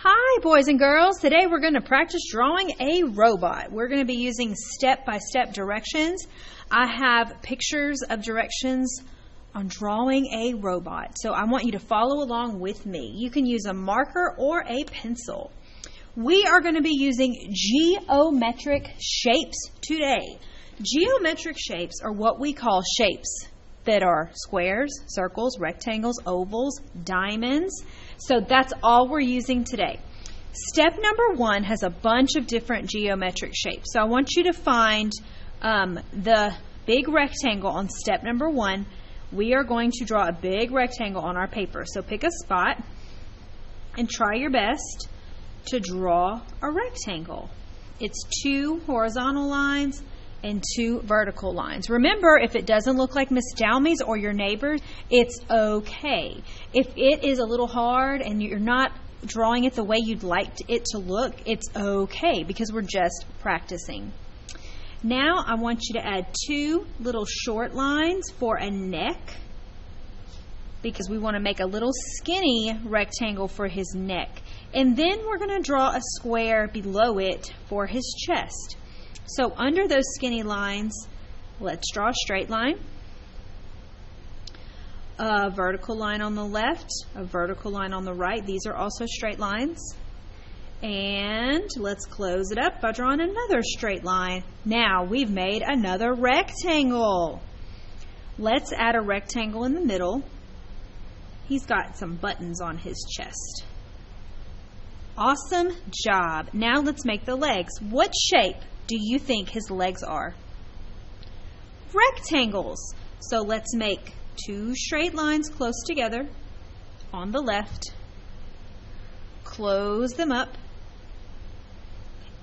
Hi boys and girls, today we're going to practice drawing a robot. We're going to be using step-by-step directions. I have pictures of directions on drawing a robot, so I want you to follow along with me. You can use a marker or a pencil. We are going to be using geometric shapes today. Geometric shapes are what we call shapes that are squares, circles, rectangles, ovals, diamonds. So that's all we're using today. Step number 1 has a bunch of different geometric shapes. So I want you to find the big rectangle on step number 1. We are going to draw a big rectangle on our paper. So pick a spot and try your best to draw a rectangle. It's 2 horizontal lines and 2 vertical lines. Remember, if it doesn't look like Miss Dalmy's or your neighbor's, it's okay. If it is a little hard and you're not drawing it the way you'd like it to look, it's okay because we're just practicing. Now I want you to add 2 little short lines for a neck because we want to make a little skinny rectangle for his neck. And then we're going to draw a square below it for his chest. So under those skinny lines, let's draw a straight line, a vertical line on the left, a vertical line on the right. These are also straight lines. And let's close it up by drawing another straight line. Now we've made another rectangle. Let's add a rectangle in the middle. He's got some buttons on his chest. Awesome job. Now let's make the legs. What shape do you think his legs are? Rectangles. So let's make 2 straight lines close together on the left, close them up,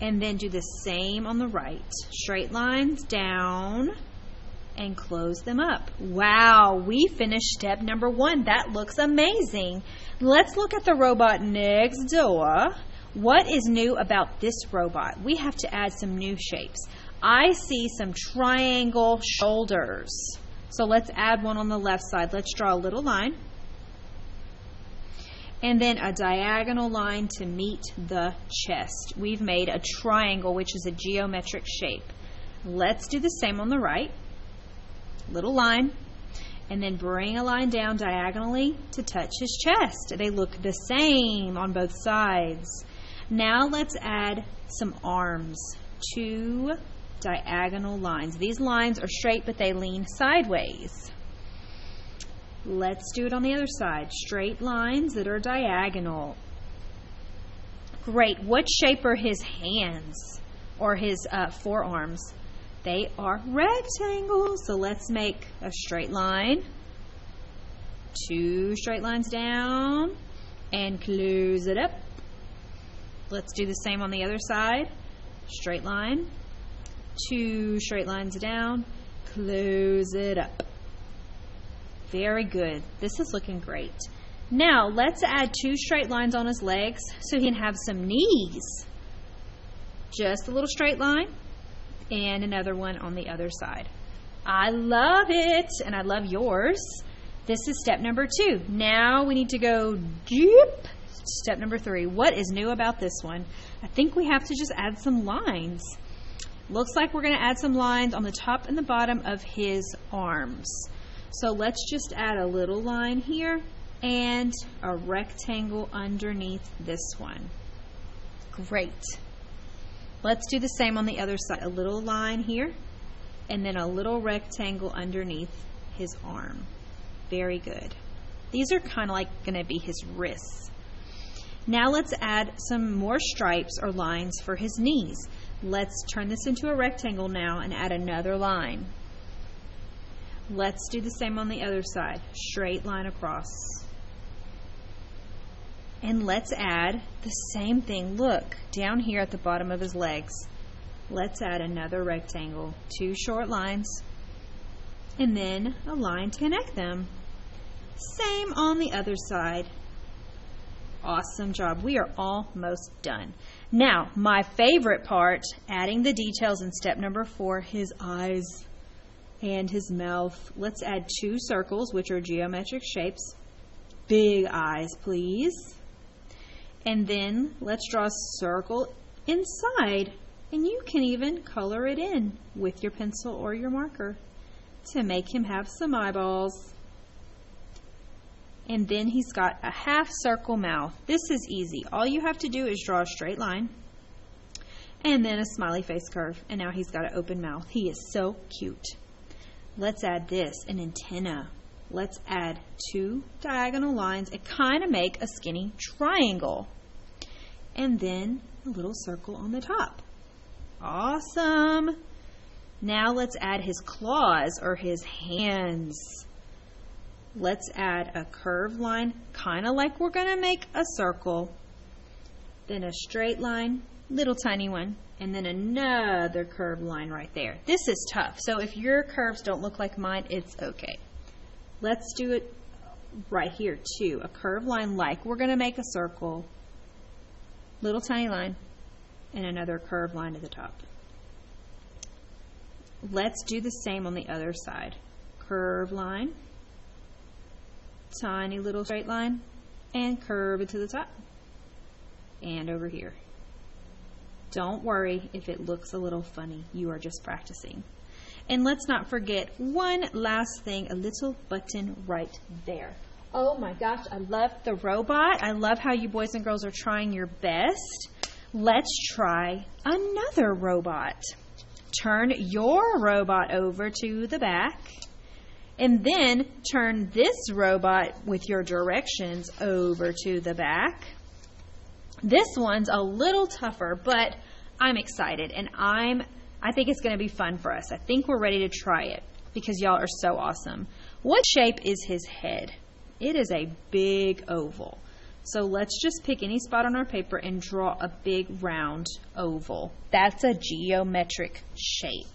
and then do the same on the right. Straight lines down and close them up. Wow, we finished step number 1. That looks amazing. Let's look at the robot next door. What is new about this robot? We have to add some new shapes. I see some triangle shoulders. So let's add one on the left side. Let's draw a little line. And then a diagonal line to meet the chest. We've made a triangle, which is a geometric shape. Let's do the same on the right. Little line. And then bring a line down diagonally to touch his chest. They look the same on both sides. Now let's add some arms, 2 diagonal lines. These lines are straight, but they lean sideways. Let's do it on the other side. Straight lines that are diagonal. Great. What shape are his hands or his forearms? They are rectangles. So let's make a straight line, 2 straight lines down, and close it up. Let's do the same on the other side. Straight line, 2 straight lines down, close it up. Very good. This is looking great. Now let's add 2 straight lines on his legs so he can have some knees. Just a little straight line and another one on the other side. I love it, and I love yours. This is step number 2. Now we need to go deep. Step number 3. What is new about this one? I think we have to just add some lines. Looks like we're going to add some lines on the top and the bottom of his arms. So let's just add a little line here and a rectangle underneath this one. Great. Let's do the same on the other side. A little line here and then a little rectangle underneath his arm. Very good. These are kind of like going to be his wrists. Now let's add some more stripes or lines for his knees. Let's turn this into a rectangle now and add another line. Let's do the same on the other side. Straight line across. And let's add the same thing. Look, down here at the bottom of his legs. Let's add another rectangle. 2 short lines. And then a line to connect them. Same on the other side. Awesome job. We are almost done. Now, my favorite part, adding the details in step number 4, his eyes and his mouth. Let's add 2 circles, which are geometric shapes. Big eyes, please. And then let's draw a circle inside. And you can even color it in with your pencil or your marker to make him have some eyeballs. And then he's got a half circle mouth. This is easy. All you have to do is draw a straight line and then a smiley face curve. And now he's got an open mouth. He is so cute. Let's add this, an antenna. Let's add 2 diagonal lines and kind of make a skinny triangle. And then a little circle on the top. Awesome. Now let's add his claws or his hands. Let's add a curved line, kind of like we're going to make a circle. Then a straight line, little tiny one, and then another curved line right there. This is tough, so if your curves don't look like mine, it's okay. Let's do it right here too. A curved line like we're going to make a circle, little tiny line, and another curved line at the top. Let's do the same on the other side. Curved line, tiny little straight line, and curve it to the top. And over here. Don't worry if it looks a little funny. You are just practicing. And let's not forget one last thing, a little button right there. Oh my gosh, I love the robot. I love how you boys and girls are trying your best. Let's try another robot. Turn your robot over to the back. And then turn this robot with your directions over to the back. This one's a little tougher, but I'm excited and I think it's going to be fun for us. I think we're ready to try it because y'all are so awesome. What shape is his head? It is a big oval. So let's just pick any spot on our paper and draw a big round oval. That's a geometric shape.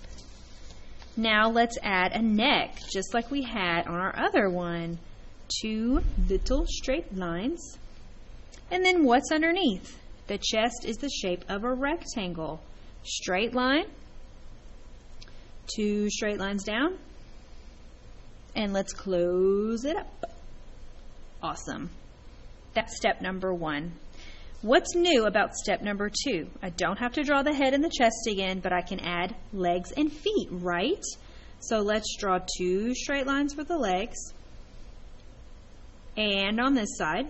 Now let's add a neck, just like we had on our other one. 2 little straight lines. And then what's underneath? The chest is the shape of a rectangle. Straight line, 2 straight lines down, and let's close it up. Awesome. That's step number 1. What's new about step number 2? I don't have to draw the head and the chest again, but I can add legs and feet, right? So let's draw 2 straight lines for the legs. And on this side,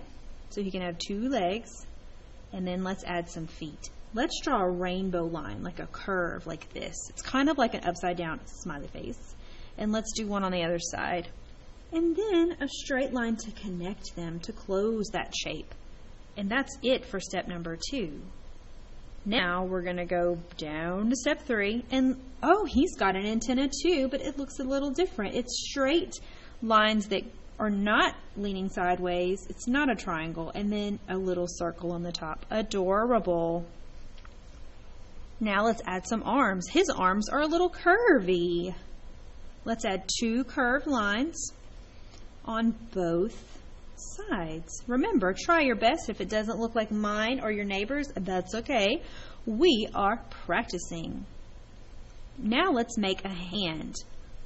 so he can have 2 legs. And then let's add some feet. Let's draw a rainbow line, like a curve like this. It's kind of like an upside down smiley face. And let's do one on the other side. And then a straight line to connect them, to close that shape. And that's it for step number 2. Now we're going to go down to step 3. And oh, he's got an antenna too, but it looks a little different. It's straight lines that are not leaning sideways. It's not a triangle. And then a little circle on the top. Adorable. Now let's add some arms. His arms are a little curvy. Let's add 2 curved lines on both sides. Remember, try your best. If it doesn't look like mine or your neighbor's, that's okay. We are practicing. Now let's make a hand.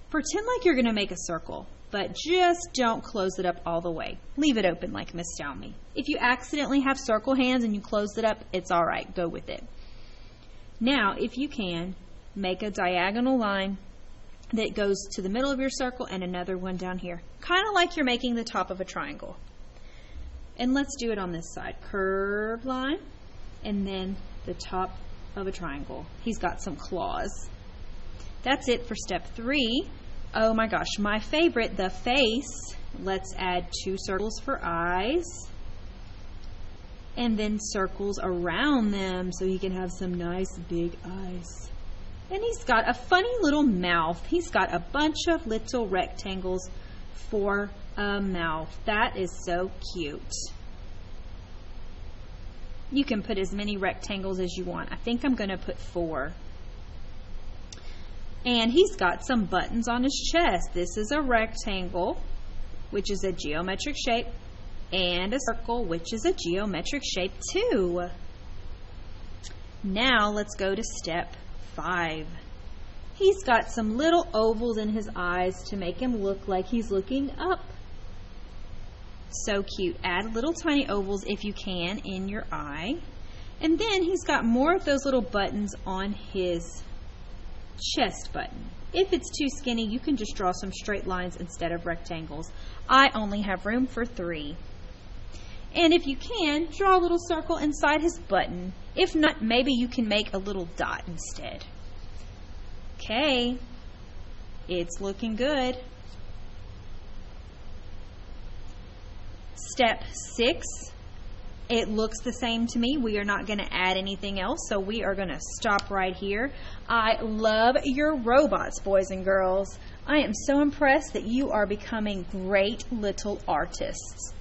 Pretend like you're going to make a circle, but just don't close it up all the way. Leave it open like Miss Xiaomi. If you accidentally have circle hands and you close it up, it's all right. Go with it. Now, if you can, make a diagonal line that goes to the middle of your circle and another one down here. Kind of like you're making the top of a triangle. And let's do it on this side. Curved line and then the top of a triangle. He's got some claws. That's it for step 3. Oh my gosh, my favorite, the face. Let's add 2 circles for eyes. And then circles around them so he can have some nice big eyes. And he's got a funny little mouth. He's got a bunch of little rectangles for a mouth. That is so cute. You can put as many rectangles as you want. I think I'm going to put 4. And he's got some buttons on his chest. This is a rectangle, which is a geometric shape, and a circle, which is a geometric shape too. Now let's go to step 5. He's got some little ovals in his eyes to make him look like he's looking up. So cute. Add little tiny ovals if you can in your eye. And then he's got more of those little buttons on his chest button. If it's too skinny, you can just draw some straight lines instead of rectangles. I only have room for 3. And if you can, draw a little circle inside his button. If not, maybe you can make a little dot instead. Okay, it's looking good. Step 6, it looks the same to me. We are not going to add anything else, so we are going to stop right here. I love your robots, boys and girls. I am so impressed that you are becoming great little artists.